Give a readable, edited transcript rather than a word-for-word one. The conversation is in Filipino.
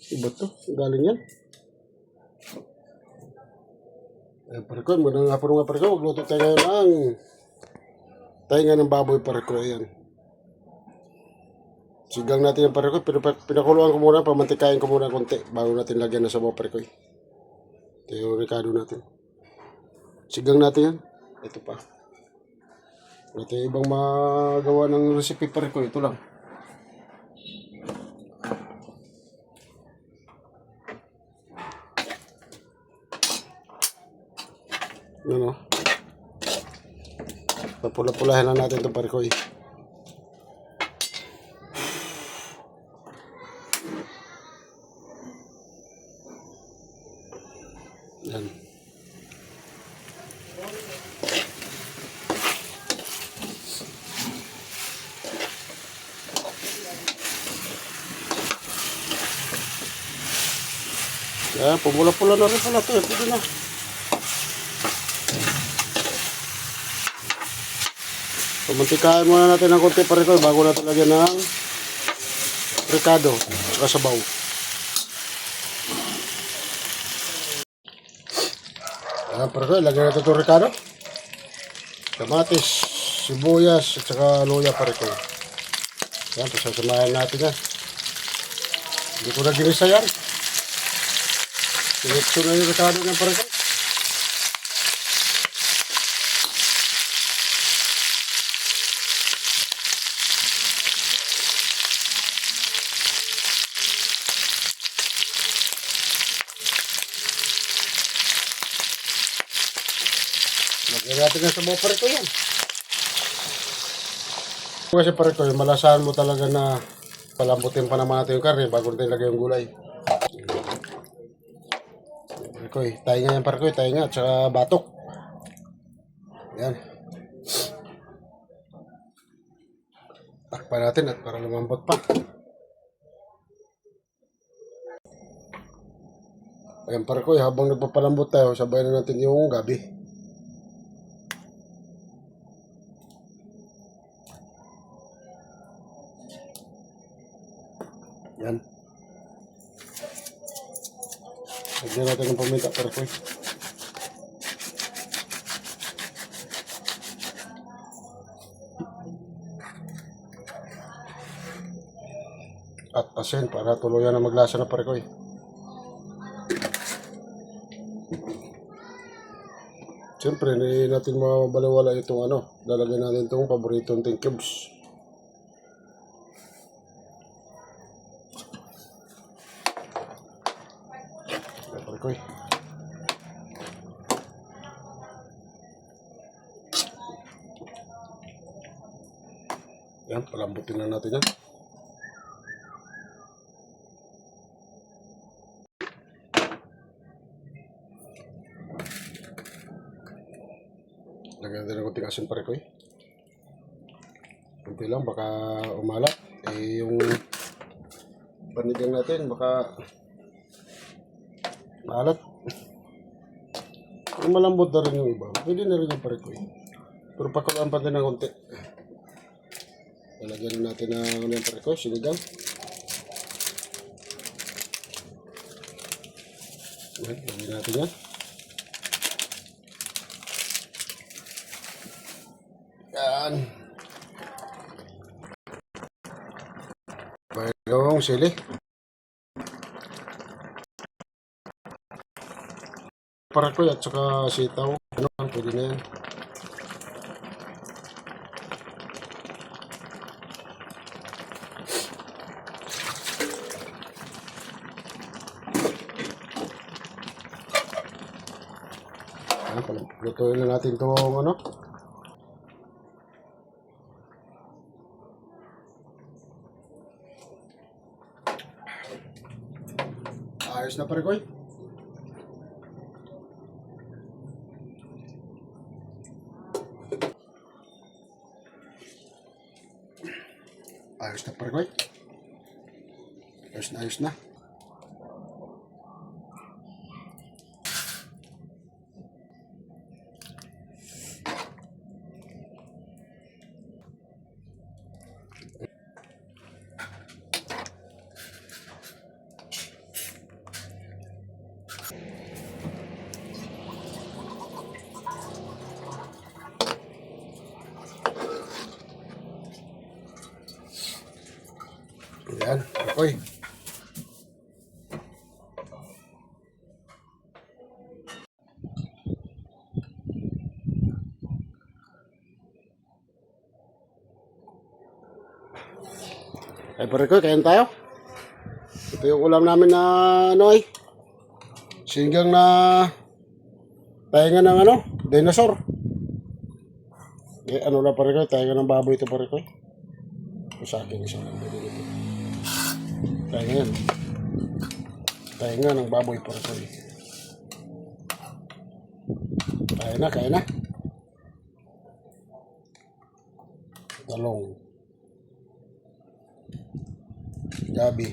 Iba to. Galing yan. Ayan, pare ko. Magandang hapon nga, pare ko. Magluto tayo ngayon ng tainga ng baboy, pare ko. Ayan. Sigang natin yung pare ko. Pinakuluan ko muna. Pamantikain ko muna konti bago natin lagyan ng sabaw, pare ko. Ito yung ricado natin. Sigang natin yan. Ito pa. Ito yung ibang magawa ng recipe, pare ko. Ito lang. Ano? Papula-pulahin lang natin ito, pare ko. Yan. Yan, pumula-pula na rin pala ito. Ito na. Pamantikain muna natin ng konti, pare ko, bago natin lagyan ng ricado at sabaw. Ayan, pare ko, lagyan natin itong ricado. Kamatis, sibuyas, at saka luya, pare ko. Ayan, pasasamahan natin yan. Hindi ko na ginisa yan. Sinitso na yung ricado ng pare ko. Lagyan natin ng sabaw, pare ko yan. Kasi pare ko, malasahan mo talaga na palambutin pa naman natin yung karne bago natin lagay yung gulay. Pare ko, tainga yan, pare ko, tainga at saka batok. Yan. Takpan natin at para lumambot pa. Ayan, pare ko, habang nagpapalambot tayo, sabayan na natin yung gabi. Yan. Lagyan natin ng paminta, pare ko. At asin para tuluyan na maglasa na, pare ko. Siyempre, hindi natin mabaliwala itong lalagyan natin itong paboritong ting cubes. Pare ko. Yan, palambutin na natin yan. Lagyan natin ng kunting asin, pare ko. Kunti lang, baka umalat. Yung panigang natin, baka maalat. Kung malambot na rin yung iba, pwede na rin yung, pare ko. Pero pakulaan pa din ng kunti. Lalagyan natin ng pare ko, sinigang. Lagyan natin yan. Yan. Bayong sili. Pare ko at saka sitaw. Pwede na yan. Lutuin na natin itong ayos na, pare ko. Ayos na, pare ko. Ayos na, ayos na. Parekoy. Ay Parekoy, kain tayo. Ito yung ulam namin na ano ay. Sinigang na tainga ng ano, dinosaur. Eh, ano na Parekoy, tainga ng baboy ito Parekoy. Ito sa akin isang lang dito. Tainga yan. Tainga ng baboy Parekoy. Kain na, kain na. Talong. Gabi.